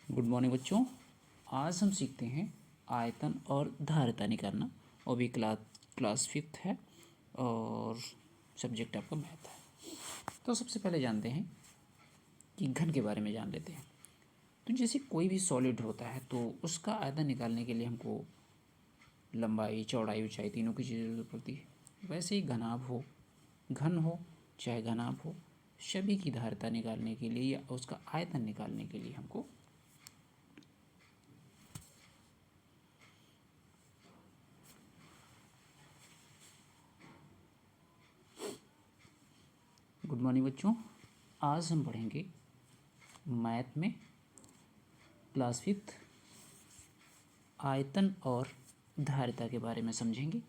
Good morning बच्चों। आज हम सीखते हैं आयतन और धारिता निकालना। और भी क्लास फिफ्थ है और सब्जेक्ट आपका मैथ है। तो सबसे पहले जानते हैं कि घन के बारे में जान लेते हैं। तो जैसे कोई भी सॉलिड होता है तो उसका आयतन निकालने के लिए हमको लंबाई, चौड़ाई, ऊंचाई तीनों की जरूरत पड़ती है। वैसे ही घन हो चाहे घनाभ हो, सभी की धारिता निकालने के लिए या उसका आयतन निकालने के लिए हमको गुड मॉर्निंग बच्चों। आज हम पढ़ेंगे मैथ में क्लास फिफ्थ आयतन और धारिता के बारे में समझेंगे,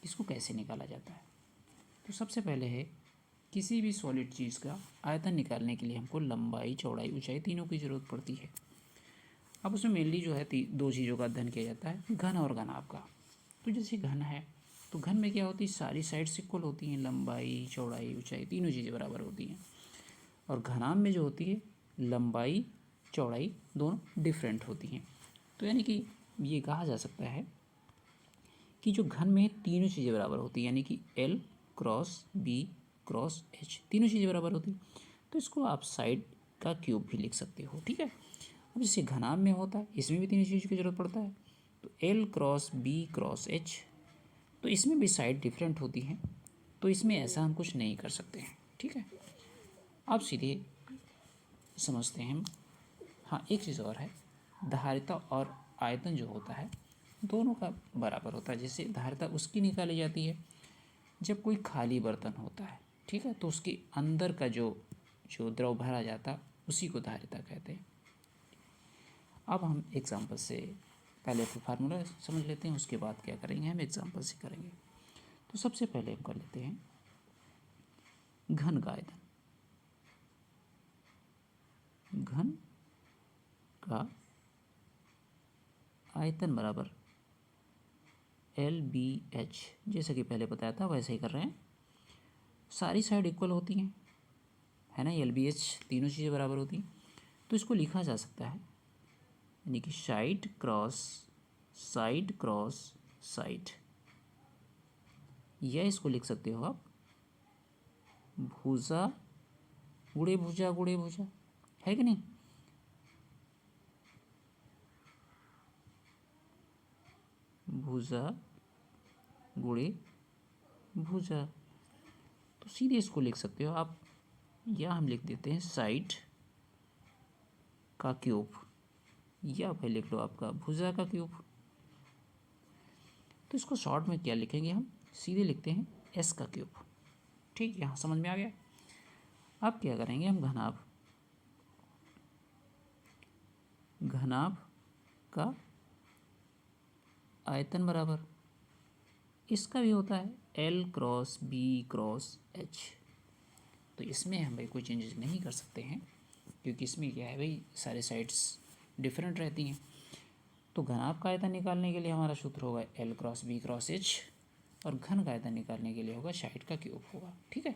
इसको कैसे निकाला जाता है। तो सबसे पहले है किसी भी सॉलिड चीज़ का आयतन निकालने के लिए हमको लंबाई, चौड़ाई, ऊंचाई तीनों की ज़रूरत पड़ती है। अब उसमें मेनली जो है दो चीज़ों का अध्ययन किया जाता है, घन और घनाभ का। तो जैसे घन है तो घन में क्या होती है, सारी साइड्स इक्वल होती हैं, लंबाई, चौड़ाई, ऊंचाई तीनों चीज़ें बराबर होती हैं। और घनाभ में जो होती है लंबाई, चौड़ाई दोनों डिफरेंट होती हैं। तो यानी कि ये कहा जा सकता है कि जो घन में तीनों चीज़ें बराबर होती हैं, यानी कि L cross B cross H तीनों चीज़ें बराबर होती हैं। तो इसको आप साइड का क्यूब भी लिख सकते हो, ठीक है। अब जैसे घनाभ में होता है, इसमें भी तीनों चीज़ की ज़रूरत पड़ता है। तो L cross B cross H, तो इसमें भी साइड डिफरेंट होती हैं, तो इसमें ऐसा हम कुछ नहीं कर सकते हैं, ठीक है। अब सीधे समझते हैं हम। हाँ, एक चीज़ और है, धारिता और आयतन जो होता है दोनों का बराबर होता है। जैसे धारिता उसकी निकाली जाती है जब कोई खाली बर्तन होता है, ठीक है, तो उसके अंदर का जो जो द्रव भरा जाता उसी को धारिता कहते हैं। अब हम एग्जाम्पल से पहले तो फार्मूला समझ लेते हैं, उसके बाद क्या करेंगे हम एग्जाम्पल से करेंगे। तो सबसे पहले हम कर लेते हैं घन का आयतन। घन का आयतन बराबर LBH, जैसे कि पहले बताया था वैसे ही कर रहे हैं। सारी साइड इक्वल होती हैं, है ना, LBH तीनों चीज़ें बराबर होती हैं। तो इसको लिखा जा सकता है, यानी कि साइड क्रॉस साइड, या इसको लिख सकते हो आप भुजा गुणे भुजा गुणे भुजा, है कि नहीं। भुजा गुणे भुजा, तो सीधे इसको लिख सकते हो आप, या हम लिख देते हैं साइड का क्यूब, या फिर लिख लो आपका भुजा का क्यूब। तो इसको शॉर्ट में क्या लिखेंगे हम, सीधे लिखते हैं S का क्यूब, ठीक, यहाँ समझ में आ गया। अब क्या करेंगे हम, घनाभ का आयतन बराबर इसका भी होता है L cross B cross H। तो इसमें हम भाई कोई चेंजेस नहीं कर सकते हैं, क्योंकि इसमें क्या है भाई, सारे साइड्स डिफरेंट रहती हैं। तो घनाभ का आयतन निकालने के लिए हमारा सूत्र होगा L cross B cross H, और घन का आयतन निकालने के लिए होगा साइड का क्यूब होगा, ठीक है।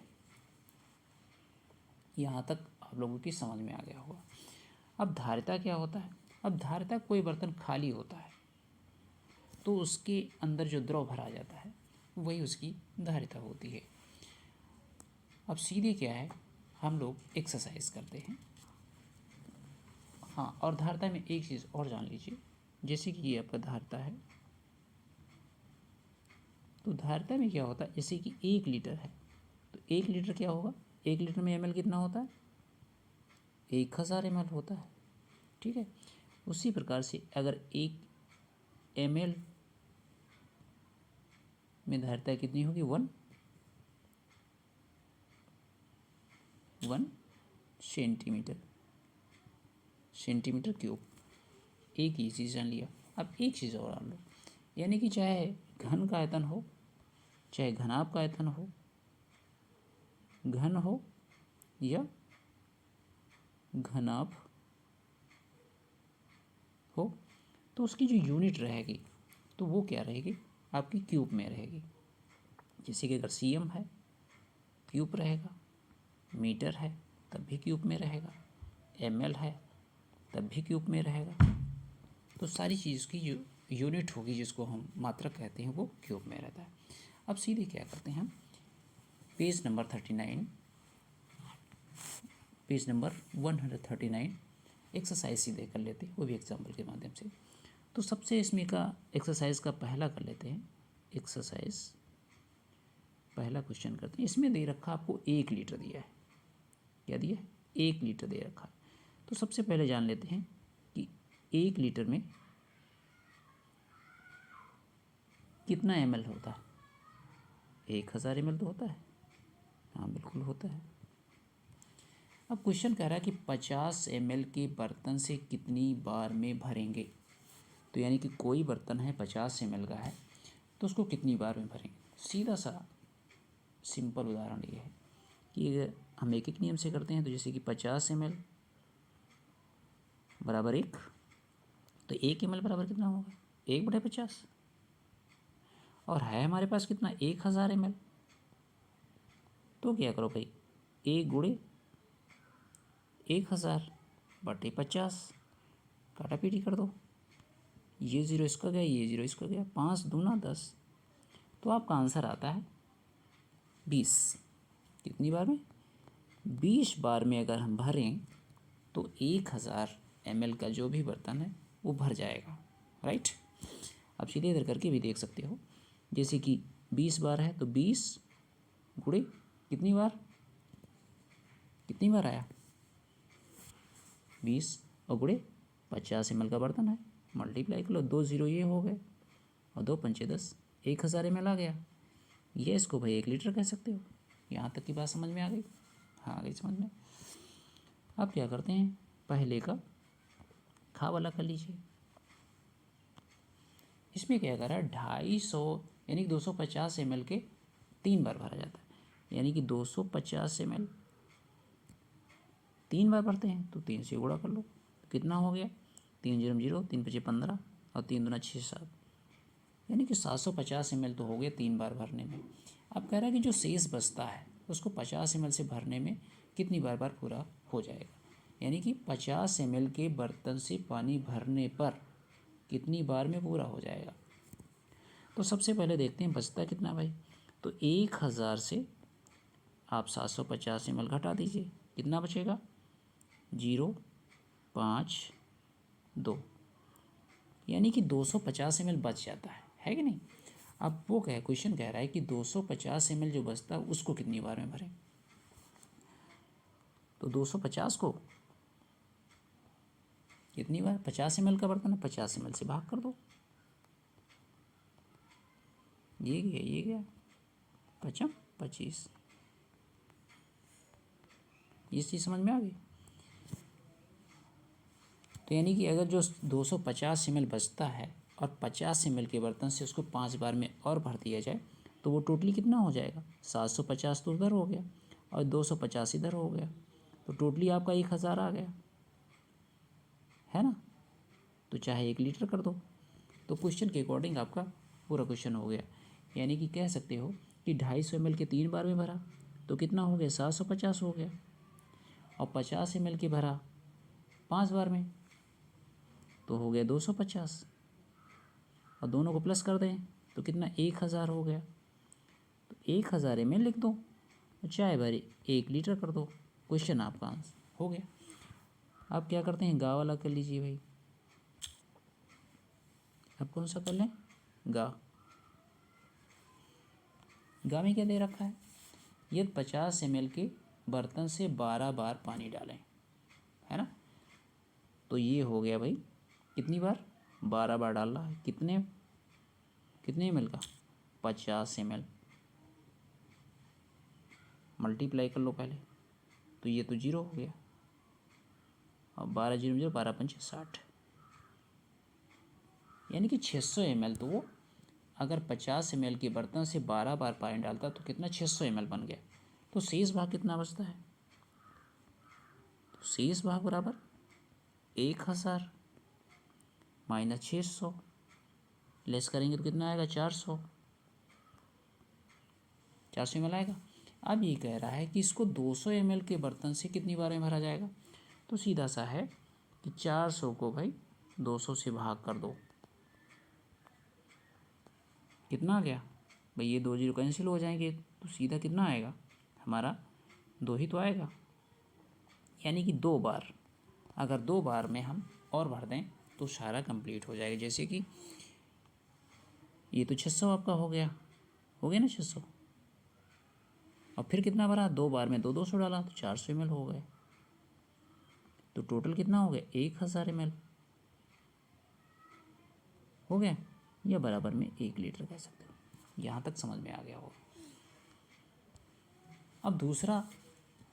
यहाँ तक आप लोगों की समझ में आ गया होगा। अब धारिता क्या होता है, अब धारिता कोई बर्तन खाली होता है तो उसके अंदर जो द्रव भरा जाता है वही उसकी धारिता होती है। अब सीधे क्या है, हम लोग एक्सरसाइज करते हैं। हाँ, और धारिता में एक चीज़ और जान लीजिए, जैसे कि ये आपका धारिता है, तो धारिता में क्या होता है, जैसे कि 1 लीटर है तो 1 लीटर क्या होगा, 1 लीटर में ml कितना होता है, 1000 ml होता है, ठीक है। उसी प्रकार से अगर 1 ml में धारिता कितनी होगी, 1 सेंटीमीटर क्यूब, एक ही चीज़ जान लिया। अब एक चीज़ और जान लो, यानी कि चाहे घन का आयतन हो चाहे घनाभ का आयतन हो, घन हो या घनाभ हो, तो उसकी जो यूनिट रहेगी तो वो क्या रहेगी, आपकी क्यूब में रहेगी। जैसे कि अगर cm है क्यूब रहेगा, मीटर है तब भी क्यूब में रहेगा, ml है तब भी क्यूब में रहेगा। तो सारी चीज़ की जो यूनिट होगी जिसको हम मात्रक कहते हैं वो क्यूब में रहता है। अब सीधे क्या करते हैं हम page number 39, page number 139 exercise सीधे कर लेते हैं, वो भी एग्जाम्पल के माध्यम से। तो सबसे इसमें का एक्सरसाइज का पहला कर लेते हैं। एक्सरसाइज पहला क्वेश्चन करते हैं। इसमें दे रखा आपको 1 लीटर दिया है। क्या दिया है? 1 लीटर दे रखा है। तो सबसे पहले जान लेते हैं कि 1 लीटर में कितना ml होता है। 1000 ml तो होता है। हाँ बिल्कुल होता है। अब क्वेश्चन कह रहा है कि 50 ml के बर्तन से कितनी बार में भरेंगे। तो यानी कि कोई बर्तन है 50 ml का है तो उसको कितनी बार में भरेंगे। सीधा सा सिंपल उदाहरण ये है कि अगर हम एक एक नियम से करते हैं तो जैसे कि 50 ml बराबर 1, तो 1 ml बराबर कितना होगा 1/50। और है हमारे पास कितना 1000 ml। तो क्या करो भाई 1 गुणे 1000/50 काटा पीटी कर दो। ये 0 इसका गया, ये 0 इसका गया, 5 दूना 10। तो आपका आंसर आता है 20। कितनी बार में? 20 बार में अगर हम भरें तो 1000 ml का जो भी बर्तन है वो भर जाएगा। राइट। आप सीधे इधर करके भी देख सकते हो। जैसे कि 20 बार है तो 20 गुणे कितनी बार आया 20 और गुणे 50 ml का बर्तन है, मल्टीप्लाई कर लो। 2 0 ये हो गए और 2 पंचे 10, 1000 ml आ गया। ये इसको भाई 1 लीटर कह सकते हो। यहाँ तक की बात समझ में आ गई? हाँ आ गई समझ में। अब क्या करते हैं पहले का खा वाला कर लीजिए। इसमें क्या करा 250 यानी कि 250 ml के 3 बार भरा जाता है। यानी कि 250 ml 3 बार भरते हैं तो 3 से गुणा कर लो। तो कितना हो गया 3 0 0, 3 5 15 और 3 दूना 6 7, यानी कि 750 ml तो हो गया 3 बार भरने में। अब कह रहा है कि जो शेष बचता है उसको 50 ml से भरने में कितनी बार पूरा हो जाएगा। यानी कि 50 ml के बर्तन से पानी भरने पर कितनी बार में पूरा हो जाएगा। तो सबसे पहले देखते हैं बचता कितना भाई। तो 1000 से आप 750 ml घटा दीजिए, कितना बचेगा 0 5 2, यानी कि 250 ml बच जाता है कि नहीं। अब वो क्वेश्चन कह रहा है कि 250 ml जो बचता है उसको कितनी बार में भरें। तो 250 को कितनी बार 50 ml का बर्तन है 50 ml से भाग कर दो। ये गया 5 25। ये चीज़ समझ में आ गई। तो यानी कि अगर जो 250 ml बचता है और 50 ml के बर्तन से उसको 5 बार में और भर दिया जाए तो वो टोटली कितना हो जाएगा 750 तो उधर हो गया और 250 इधर हो गया। तो टोटली आपका 1000 आ गया है ना। तो चाहे 1 लीटर कर दो। तो क्वेश्चन के अकॉर्डिंग आपका पूरा क्वेश्चन हो गया। यानी कि कह सकते हो कि 250 ml के 3 बार में भरा तो कितना हो गया 750 हो गया, और 50 ml के भरा 5 बार में तो हो गया 250, और दोनों को प्लस कर दें तो कितना 1000 हो गया। तो 1000 ml लिख दो, चाहे भरे 1 लीटर कर दो। क्वेश्चन आपका आंसर हो गया। अब क्या करते हैं गा वाला कर लीजिए भाई। अब कौन सा कर लें गा में क्या दे रखा है यदि 50 ml के बर्तन से 12 बार पानी डालें, है ना। तो ये हो गया भाई कितनी बार 12 बार डाल रहा है। कितने ml का 50 ml। मल्टीप्लाई कर लो पहले तो ये तो 0 हो गया और 12 0 0 12 5 60, यानी कि 600 ml। तो वो अगर 50 ml के बर्तन से 12 बार पानी डालता तो कितना 600 ml बन गया। तो शेष भाग कितना बचता है। तो शेष भाग बराबर 1000 माइनस 600 लेस करेंगे तो कितना आएगा 400 ml आएगा। अब ये कह रहा है कि इसको 200 ml के बर्तन से कितनी बार में भरा जाएगा। तो सीधा सा है कि 400 को भाई 200 से भाग कर दो, कितना आ गया भाई, ये 2 जीरो कैंसिल हो जाएंगे तो सीधा कितना आएगा हमारा 2 ही तो आएगा। यानी कि 2 बार, अगर 2 बार में हम और भर दें तो सारा कंप्लीट हो जाएगा। जैसे कि ये तो 600 आपका हो गया ना 600, और फिर कितना भरा, 2 बार में 200 डाला तो 400 ml हो गए, तो टोटल कितना हो गया 1000 ml हो गया, या बराबर में 1 लीटर कह सकते हो। यहाँ तक समझ में आ गया होगा। अब दूसरा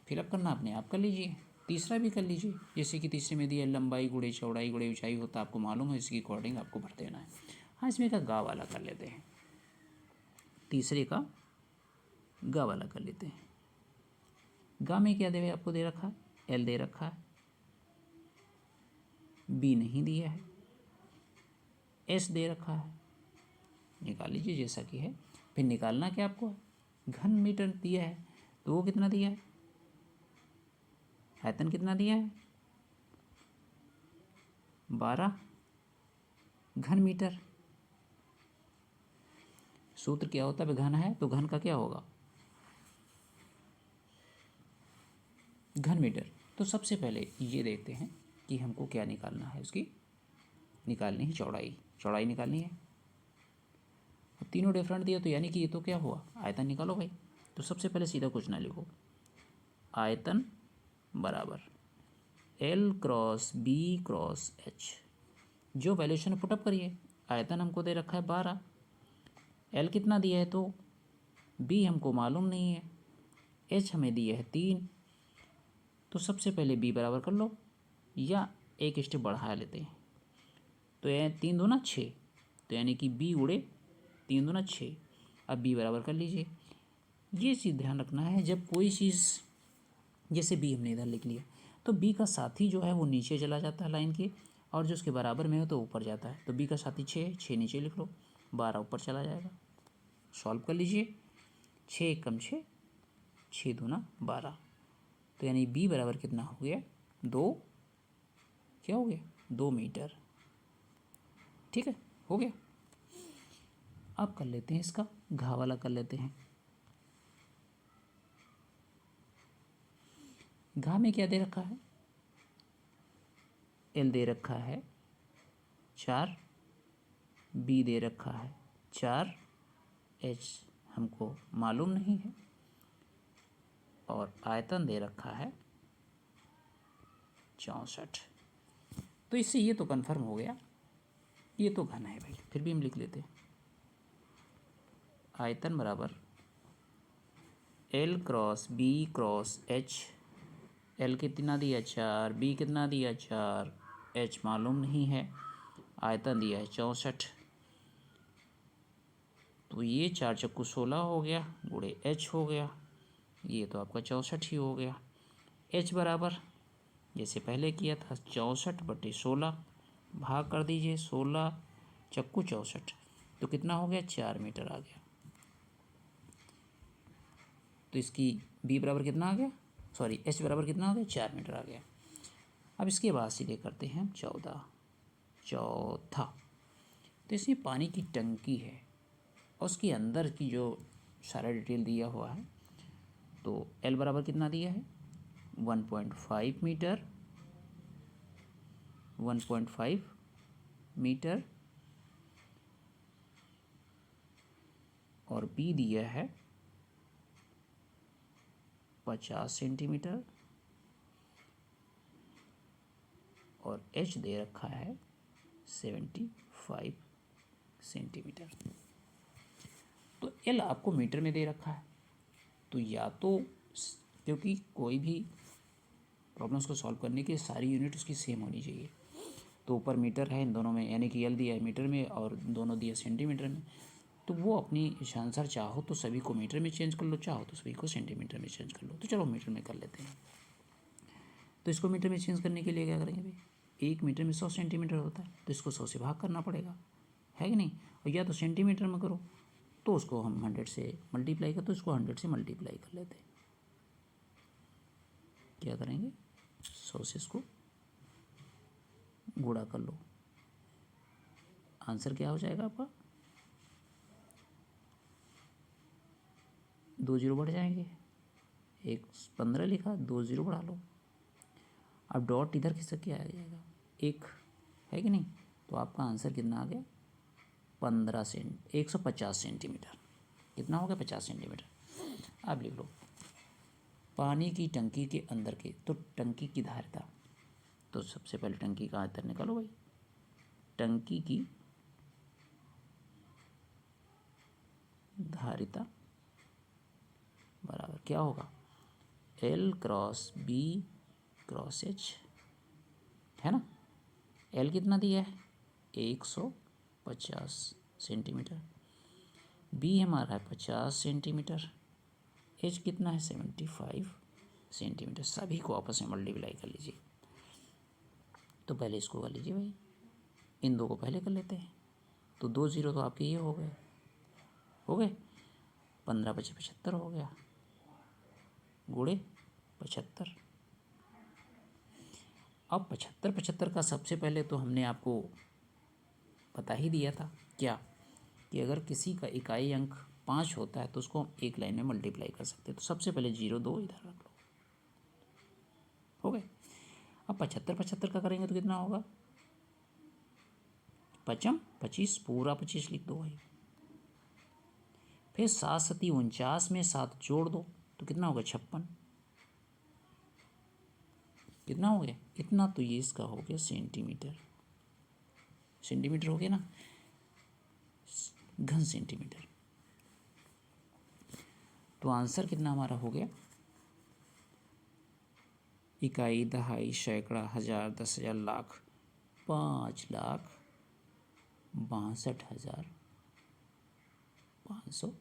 फिलअप करना अपने आप कर लीजिए, तीसरा भी कर लीजिए। जैसे कि तीसरे में दिया लंबाई गुणे चौड़ाई गुणे ऊंचाई होता है, आपको मालूम है, इसके अकॉर्डिंग आपको भर देना है। हाँ, इसमें का गा वाला कर लेते हैं, तीसरे का गा वाला कर लेते हैं। गा में क्या दे आपको दे रखा है, एल दे रखा है, बी नहीं दिया है, एस दे रखा है, निकाल लीजिए जैसा कि है। फिर निकालना क्या आपको है, घन मीटर दिया है तो वो कितना दिया है, आयतन कितना दिया है 12 घन मीटर। सूत्र क्या होता है, घन है तो घन का क्या होगा घन मीटर। तो सबसे पहले ये देखते हैं कि हमको क्या निकालना है, उसकी निकालनी है चौड़ाई निकालनी है। तीनों डिफरेंट दिया तो यानी कि ये तो क्या हुआ, आयतन निकालो भाई। तो सबसे पहले सीधा कुछ ना लिखो, आयतन बराबर L cross B cross H, जो वैल्यूशन पुटअप करिए। आयतन हमको दे रखा है 12, L कितना दिया है तो B हमको मालूम नहीं है, H हमें दिया है 3। तो सबसे पहले B बराबर कर लो, या एक स्टेप बढ़ा लेते हैं। तो ये 3 दूना 6, तो यानी कि B उड़े 3 दूना 6। अब B बराबर कर लीजिए। ये चीज़ ध्यान रखना है, जब कोई चीज़, जैसे B हमने इधर लिख लिया, तो B का साथी जो है वो नीचे चला जाता है लाइन के, और जो उसके बराबर में हो तो ऊपर जाता है। तो B का साथी 6 नीचे लिख लो, 12 ऊपर चला जाएगा। सॉल्व कर लीजिए, 6 कम 6, 6 दूना 12, तो यानी B बराबर कितना हो गया 2, क्या हो गया 2 मीटर। ठीक है, हो गया। अब कर लेते हैं इसका घा वाला कर लेते हैं। घा में क्या दे रखा है, L दे रखा है 4, B दे रखा है 4, H हमको मालूम नहीं है, और आयतन दे रखा है 64। तो इससे ये तो कन्फर्म हो गया, ये तो घन है भाई। फिर भी हम लिख लेते हैं, आयतन बराबर L cross B cross H। L कितना दिया 4, B कितना दिया 4, H मालूम नहीं है, आयतन दिया है 64। तो ये 4 चक्कू 16 हो गया, गुणे H हो गया, ये तो आपका 64 ही हो गया। H बराबर जैसे पहले किया था 64/16, भाग कर दीजिए, 16 चक्कू 64, तो कितना हो गया 4 मीटर आ गया। तो इसकी B बराबर कितना आ गया, सॉरी H बराबर कितना आ गया 4 मीटर आ गया। अब इसके बाद सीधे करते हैं हम चौथा। तो इसमें पानी की टंकी है और उसके अंदर की जो सारा डिटेल दिया हुआ है, तो L बराबर कितना दिया है 1.5 मीटर, 1.5 मीटर, और B दिया है 50 सेंटीमीटर, और H दे रखा है 75 सेंटीमीटर। तो L आपको मीटर में दे रखा है, तो या तो क्योंकि कोई भी प्रॉब्लम्स को सॉल्व करने की सारी यूनिट उसकी सेम होनी चाहिए, तो ऊपर मीटर है इन दोनों में, यानी कि L दिया है मीटर में और दोनों दिया सेंटीमीटर में, तो वो अपनी आंसर चाहो तो सभी को मीटर में चेंज कर लो, चाहो तो सभी को सेंटीमीटर में चेंज कर लो। तो चलो मीटर में कर लेते हैं। तो इसको मीटर में चेंज करने के लिए क्या करेंगे भाई, 1 मीटर में 100 सेंटीमीटर होता है, तो इसको 100 से भाग करना पड़ेगा, है कि नहीं। और या तो सेंटीमीटर में करो तो उसको हम 100 से मल्टीप्लाई कर, तो इसको 100 से मल्टीप्लाई कर लेते हैं। क्या करेंगे 100 से इसको गुणा कर लो, आंसर क्या हो जाएगा आपका, 2 जीरो बढ़ जाएंगे, एक 15 लिखा, 2 जीरो बढ़ा लो, अब डॉट इधर खिसक के आ जाएगा, एक है कि नहीं, तो आपका आंसर कितना आ गया, 150 सेंटीमीटर। कितना हो गया, 50 सेंटीमीटर। अब लिख लो पानी की टंकी के अंदर के, तो टंकी की धारिता, तो सबसे पहले टंकी का आयतन निकालो भाई, टंकी की धारिता बराबर क्या होगा, L cross B cross H, है ना। L कितना दिया है, 150 सेंटीमीटर, B हमारा है 50 सेंटीमीटर, H कितना है 75 सेंटीमीटर। सभी को आपस में मल्टीप्लाई कर लीजिए। तो पहले इसको कर लीजिए भाई, इन दो को पहले कर लेते हैं, तो 2 जीरो तो आपके ये हो गए 15 पचे 75 हो गया, गुणे 75। अब 75 का सबसे पहले तो हमने आपको बता ही दिया था क्या, कि अगर किसी का इकाई अंक 5 होता है तो उसको हम एक लाइन में मल्टीप्लाई कर सकते हैं। तो सबसे पहले 0 2 इधर रख लो, हो गए। अब 75 का करेंगे तो कितना होगा, 5 25, पूरा 25 लिख दो भाई। फिर 7 सती 49 में 7 जोड़ दो तो कितना होगा, 56। कितना हो गया, इतना, तो ये इसका हो गया सेंटीमीटर, सेंटीमीटर हो गया ना, घन सेंटीमीटर। तो आंसर कितना हमारा हो गया, इकाई, दहाई, सैकड़ा, हजार, 10,000, लाख, 5,62,500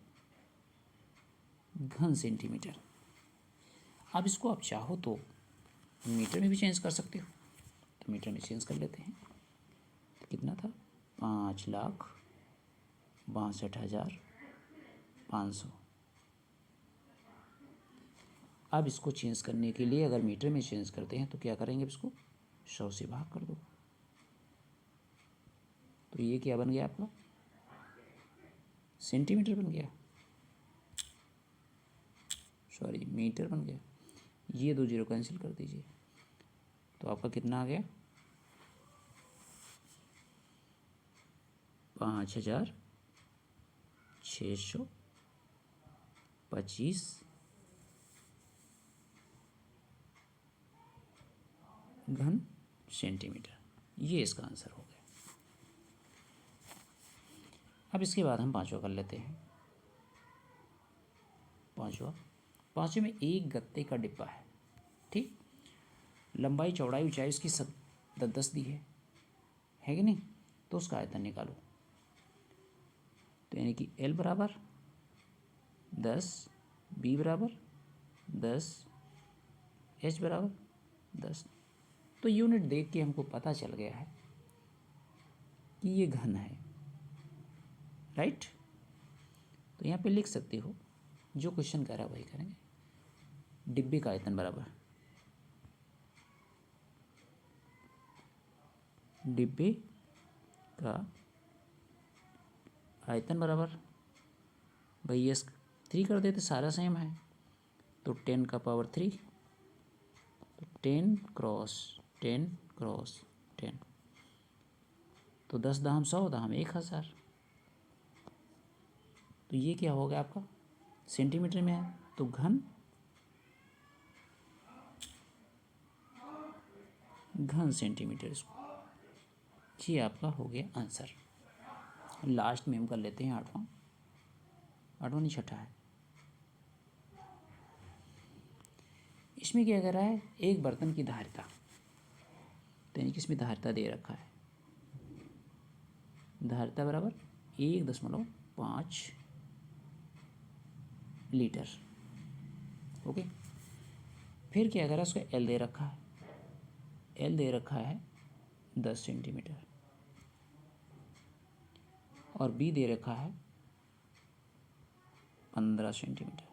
घन सेंटीमीटर। अब इसको आप चाहो तो मीटर में भी चेंज कर सकते हो, तो मीटर में चेंज कर लेते हैं। तो कितना था, 5,62,500। अब इसको चेंज करने के लिए अगर मीटर में चेंज करते हैं तो क्या करेंगे, इसको 100 से भाग कर दो, तो ये क्या बन गया आपका, सेंटीमीटर बन गया, सॉरी मीटर बन गया। ये 2 जीरो कैंसिल कर दीजिए, तो आपका कितना आ गया, 5,625 घन सेंटीमीटर। ये इसका आंसर हो गया। अब इसके बाद हम पांचवा कर लेते हैं। पांचवे में एक गत्ते का डिब्बा है, ठीक, लंबाई चौड़ाई ऊंचाई उसकी 10 दी है कि नहीं, तो उसका आयतन निकालो। तो यानी कि L बराबर 10, B बराबर 10, H बराबर 10। तो यूनिट देख के हमको पता चल गया है कि ये घन है, राइट। तो यहाँ पे लिख सकते हो, जो क्वेश्चन कह रहा है वही करेंगे। डिब्बे का आयतन बराबर, डिब्बे का आयतन बराबर, भाई ये 3 कर देते, सारा सेम है, तो 10 का पावर 3, तो 10 क्रॉस 10 क्रॉस 10, तो 10 दाम 100 दाम 1000। तो ये क्या होगा आपका, सेंटीमीटर में है, तो घन सेंटीमीटर, इसको, ये आपका हो गया आंसर। लास्ट में हम कर लेते हैं आठवां नहीं, छठा है। इसमें क्या कर रहा है, एक बर्तन की धारिता, तो यानी कि इसमें धारिता दे रखा है, धारिता बराबर 1.5 लीटर, ओके। फिर क्या कर रहा है, उसका L दे रखा है, L दे रखा है 10 सेंटीमीटर, और B दे रखा है 15 सेंटीमीटर,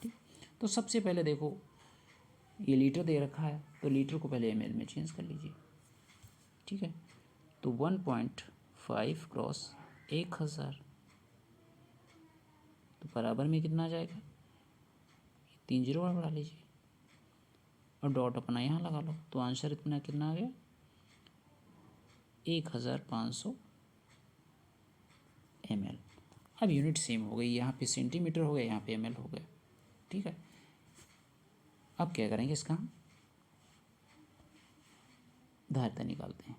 ठीक। तो सबसे पहले देखो, ये लीटर दे रखा है, तो लीटर को पहले ml में चेंज कर लीजिए, ठीक है। तो 1.5 क्रॉस 1000, तो बराबर में कितना आ जाएगा, 3 जीरो और बढ़ा लीजिए और डॉट अपना यहाँ लगा लो, तो आंसर इतना कितना आ गया 1500 ml। अब यूनिट सेम हो गई, यहाँ पे सेंटीमीटर हो गया, यहाँ पे ml हो गया, ठीक है। अब क्या करेंगे, इसका हम धारिता निकालते हैं।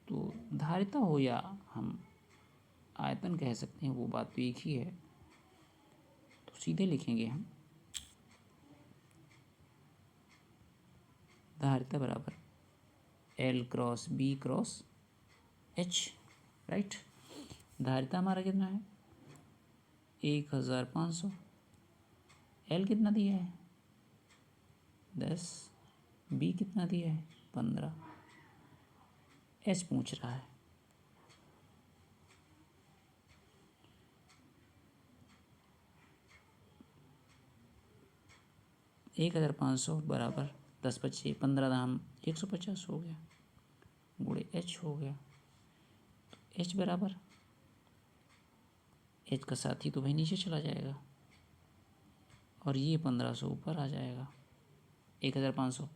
तो धारिता हो या हम आयतन कह सकते हैं, वो बात तो एक ही है। तो सीधे लिखेंगे हम धारिता बराबर L cross B cross H, right. धारिता हमारा कितना है 1500, L कितना दिया है 10, B कितना दिया है 15, H पूछ रहा है। एक 1500 बराबर 10 बचे 15 दाम 150 हो गया, गुणे H हो गया। तो H बराबर, H का साथी तो भाई नीचे चला जाएगा और ये 1500 ऊपर आ जाएगा। 1500,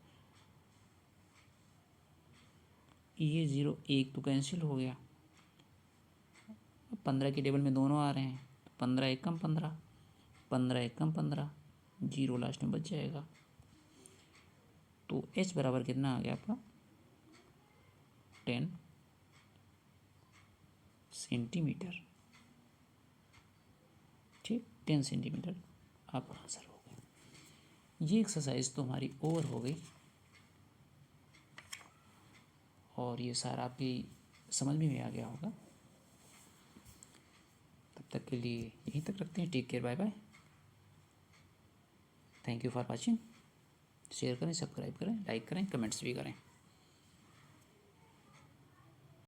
ये 0 1 तो कैंसिल हो गया, 15 के टेबल में दोनों आ रहे हैं, तो 15 एक कम 15, 15 एक कम 15, 0 लास्ट में बच जाएगा। तो H बराबर कितना आ गया आपका 10 सेंटीमीटर, ठीक, 10 सेंटीमीटर आपका आंसर हो गया। ये एक्सरसाइज तो हमारी ओवर हो गई और ये सारा आपकी समझ में आ गया होगा। तब तक के लिए यहीं तक रखते हैं। Take care, bye bye, thank you for watching. Share करें, सब्सक्राइब करें, लाइक करें, कमेंट्स भी करें।